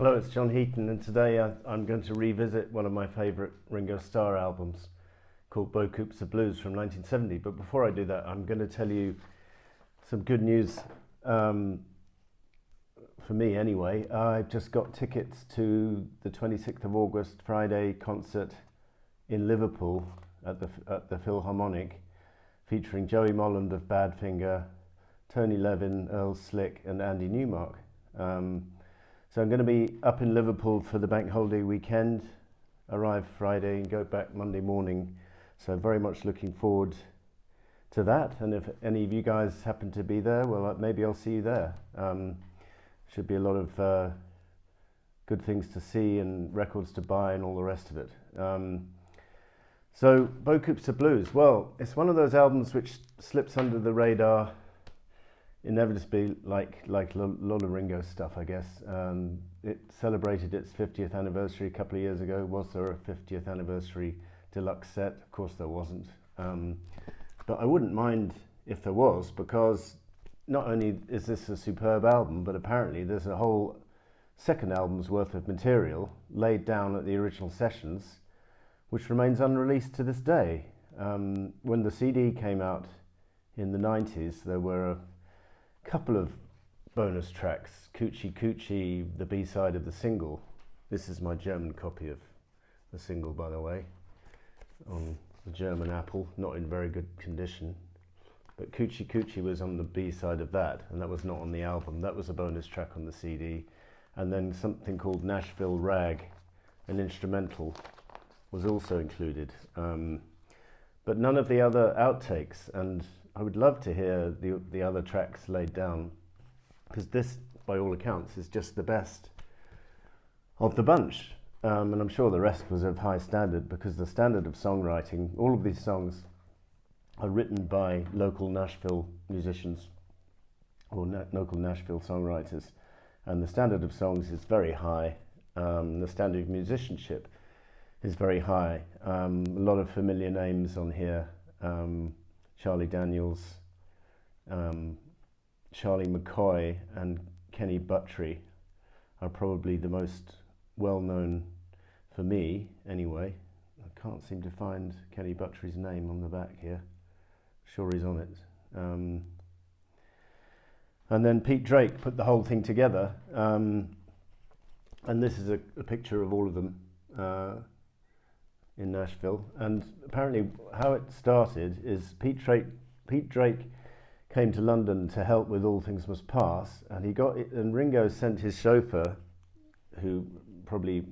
Hello, it's John Heaton, and today I'm going to revisit one of my favourite Ringo Starr albums called Beaucoups of Blues from 1970. But before I do that, I'm going to tell you some good news, for me anyway. I just got tickets to the 26th of August Friday concert in Liverpool at the Philharmonic, featuring Joey Molland of Badfinger, Tony Levin, Earl Slick, and Andy Newmark. So I'm going to be up in Liverpool for the bank holiday weekend, arrive Friday and go back Monday morning. So very much looking forward to that. And if any of you guys happen to be there, well, maybe I'll see you there. Should be a lot of good things to see and records to buy and all the rest of it. So Beaucoups of Blues, well, it's one of those albums which slips under the radar inevitably, like a lot of Ringo stuff, I guess. It celebrated its 50th anniversary a couple of years ago. Was there a 50th anniversary deluxe set? Of course there wasn't. But I wouldn't mind if there was, because not only is this a superb album, but apparently there's a whole second album's worth of material laid down at the original sessions, which remains unreleased to this day. When the CD came out in the 90s, there were a couple of bonus tracks, Coochie Coochie, the B-side of the single. This is my German copy of the single, by the way, on the German Apple, not in very good condition. But Coochie Coochie was on the B-side of that, and that was not on the album. That was a bonus track on the CD. And then something called Nashville Rag, an instrumental, was also included. But none of the other outtakes, and I would love to hear the other tracks laid down, because this, by all accounts, is just the best of the bunch. And I'm sure the rest was of high standard, because the standard of songwriting, all of these songs are written by local Nashville musicians or local Nashville songwriters, and the standard of songs is very high. The standard of musicianship is very high. A lot of familiar names on here. Charlie Daniels, Charlie McCoy, and Kenny Buttrey are probably the most well-known for me, anyway. I can't seem to find Kenny Buttrey's name on the back here. Sure he's on it. And then Pete Drake put the whole thing together, and this is a picture of all of them in Nashville. And apparently how it started is Pete Drake came to London to help with All Things Must Pass, and Ringo sent his chauffeur, who probably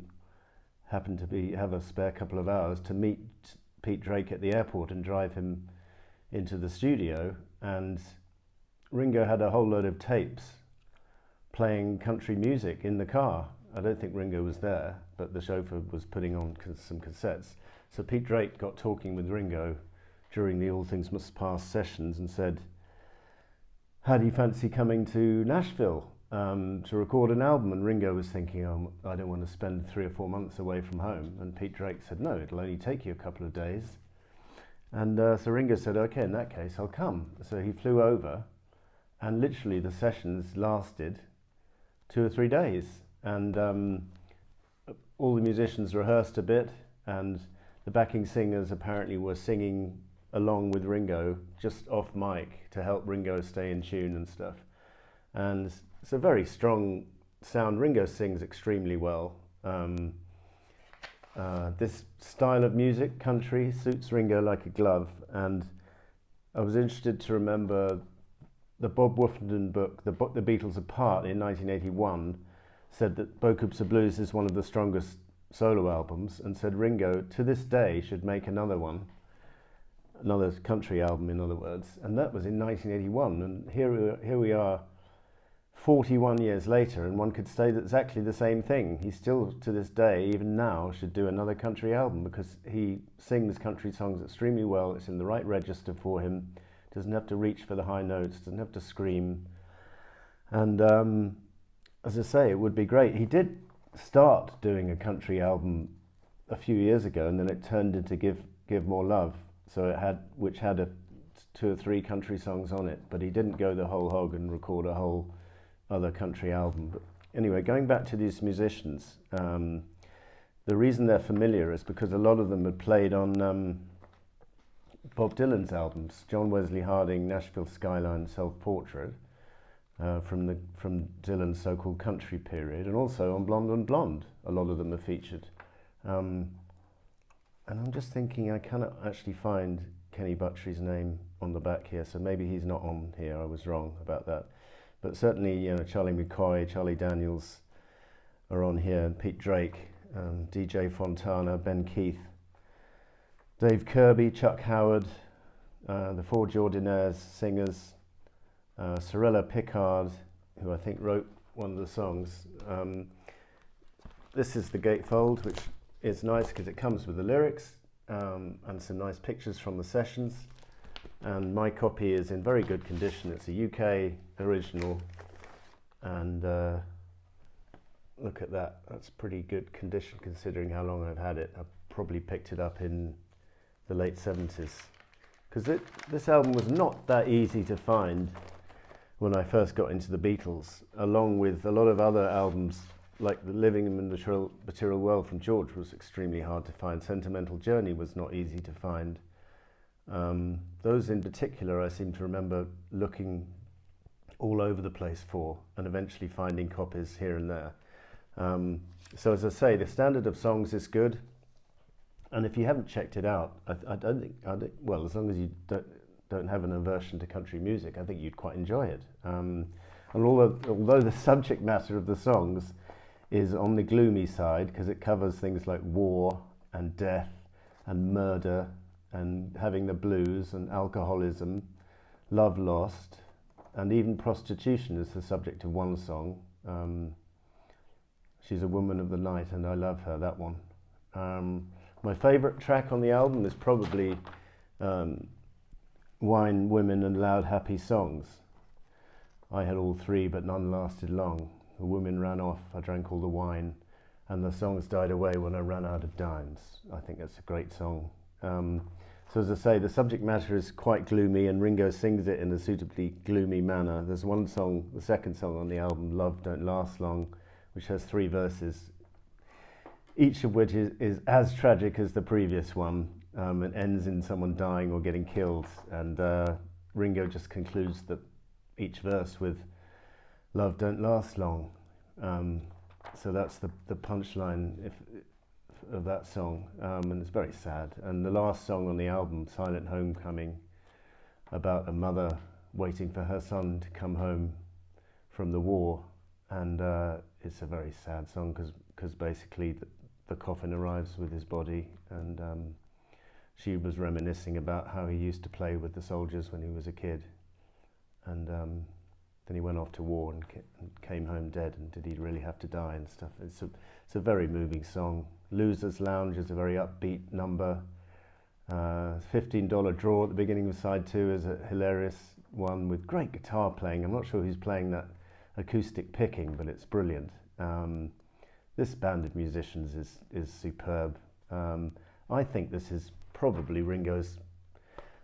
happened to have a spare couple of hours, to meet Pete Drake at the airport and drive him into the studio. And Ringo had a whole load of tapes playing country music in the car. I don't think Ringo was there, but the chauffeur was putting on some cassettes. So Pete Drake got talking with Ringo during the All Things Must Pass sessions and said, how do you fancy coming to Nashville to record an album? And Ringo was thinking, oh, I don't want to spend 3 or 4 months away from home. And Pete Drake said, no, it'll only take you a couple of days. And so Ringo said, okay, in that case, I'll come. So he flew over, and literally the sessions lasted 2 or 3 days. And all the musicians rehearsed a bit, and the backing singers apparently were singing along with Ringo, just off mic, to help Ringo stay in tune and stuff. And it's a very strong sound. Ringo sings extremely well. This style of music, country, suits Ringo like a glove. And I was interested to remember the Bob Woofenden book, The Beatles Apart, in 1981, said that Beaucoups of Blues is one of the strongest solo albums, and said Ringo, to this day, should make another one, another country album, in other words. And that was in 1981, and here we are 41 years later, and one could say that exactly the same thing. He still, to this day, even now, should do another country album, because he sings country songs extremely well. It's in the right register for him. Doesn't have to reach for the high notes, doesn't have to scream. And as I say, it would be great. He did start doing a country album a few years ago, and then it turned into Give More Love, which had 2 or 3 country songs on it, but he didn't go the whole hog and record a whole other country album. But Anyway, going back to these musicians, the reason they're familiar is because a lot of them had played on Bob Dylan's albums. John Wesley Harding, Nashville Skyline, Self-Portrait, from Dylan's so-called country period, and also on Blonde on Blonde, a lot of them are featured. And I'm just thinking I cannot actually find Kenny Butchery's name on the back here, so maybe he's not on here. I was wrong about that. But certainly, you know, Charlie McCoy, Charlie Daniels are on here, and Pete Drake, DJ Fontana, Ben Keith, Dave Kirby, Chuck Howard, the Four Jordanaires singers, Sorella Pickard, who I think wrote one of the songs. This is the gatefold, which is nice because it comes with the lyrics and some nice pictures from the sessions. And my copy is in very good condition. It's a UK original, and look at that. That's pretty good condition considering how long I've had it. I probably picked it up in the late 70s, because this album was not that easy to find when I first got into the Beatles, along with a lot of other albums like the Living in the Material World from George was extremely hard to find. Sentimental Journey was not easy to find. Those in particular I seem to remember looking all over the place for, and eventually finding copies here and there. So as I say, the standard of songs is good, and if you haven't checked it out, I don't think, well, as long as you don't have an aversion to country music, I think you'd quite enjoy it. And although the subject matter of the songs is on the gloomy side, because it covers things like war and death and murder and having the blues and alcoholism, love lost, and even prostitution is the subject of one song. She's a Woman of the Night and I Love Her, that one. My favourite track on the album is probably Wine, Women and Loud Happy Songs. I had all three but none lasted long. The women ran off, I drank all the wine, and the songs died away when I ran out of dimes. I think that's a great song. So as I say, the subject matter is quite gloomy, and Ringo sings it in a suitably gloomy manner. There's one song, the second song on the album, Love Don't Last Long, which has 3 verses, each of which is as tragic as the previous one, and ends in someone dying or getting killed. And Ringo just concludes each verse with Love Don't Last Long. So that's the punchline of that song, and it's very sad. And the last song on the album, Silent Homecoming, about a mother waiting for her son to come home from the war, and it's a very sad song because basically the coffin arrives with his body, and she was reminiscing about how he used to play with the soldiers when he was a kid, and then he went off to war and came home dead, and did he really have to die and stuff. It's a very moving song. Loser's Lounge is a very upbeat number. $15 Draw at the beginning of side 2 is a hilarious one with great guitar playing. I'm not sure who's playing that acoustic picking, but it's brilliant. This band of musicians is superb. I think this is probably Ringo's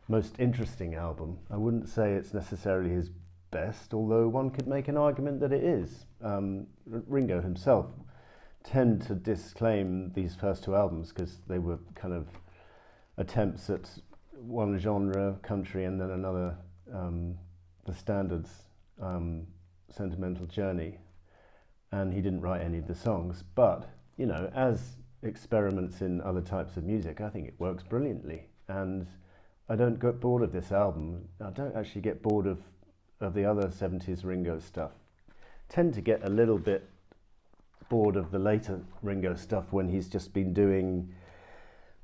most interesting album. I wouldn't say it's necessarily his best, although one could make an argument that it is. Ringo himself tend to disclaim these first 2 albums because they were kind of attempts at one genre, country, and then another, the standards, Sentimental Journey, and he didn't write any of the songs. But, you know, as experiments in other types of music, I think it works brilliantly, and I don't get bored of this album. I don't actually get bored of the other 70s Ringo stuff. Tend to get a little bit bored of the later Ringo stuff when he's just been doing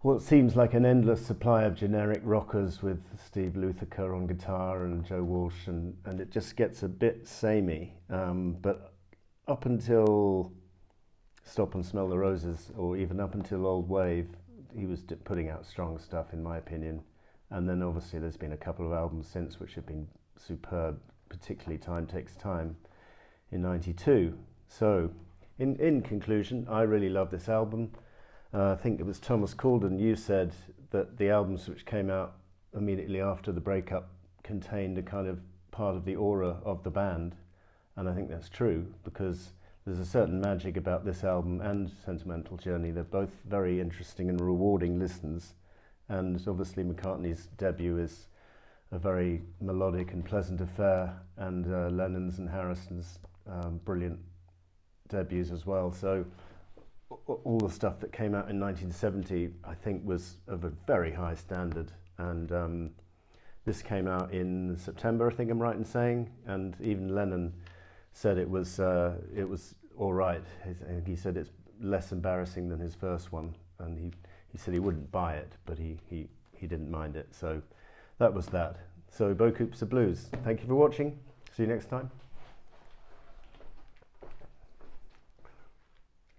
what seems like an endless supply of generic rockers with Steve Lukather on guitar and Joe Walsh, and it just gets a bit samey. But up until Stop and Smell the Roses, or even up until Old Wave, he was putting out strong stuff, in my opinion. And then obviously there's been a couple of albums since which have been superb, particularly Time Takes Time in '92. So in conclusion, I really love this album. I think it was Thomas Calden, you said that the albums which came out immediately after the breakup contained a kind of part of the aura of the band, and I think that's true, because there's a certain magic about this album and Sentimental Journey. They're both very interesting and rewarding listens. And obviously McCartney's debut is a very melodic and pleasant affair, and Lennon's and Harrison's brilliant debuts as well. So all the stuff that came out in 1970, I think, was of a very high standard. And this came out in September, I think I'm right in saying, and even Lennon said it was all right. He said it's less embarrassing than his first one, and he said he wouldn't buy it, but he didn't mind it. So that was that. So Beaucoups the Blues. Thank you for watching. See you next time.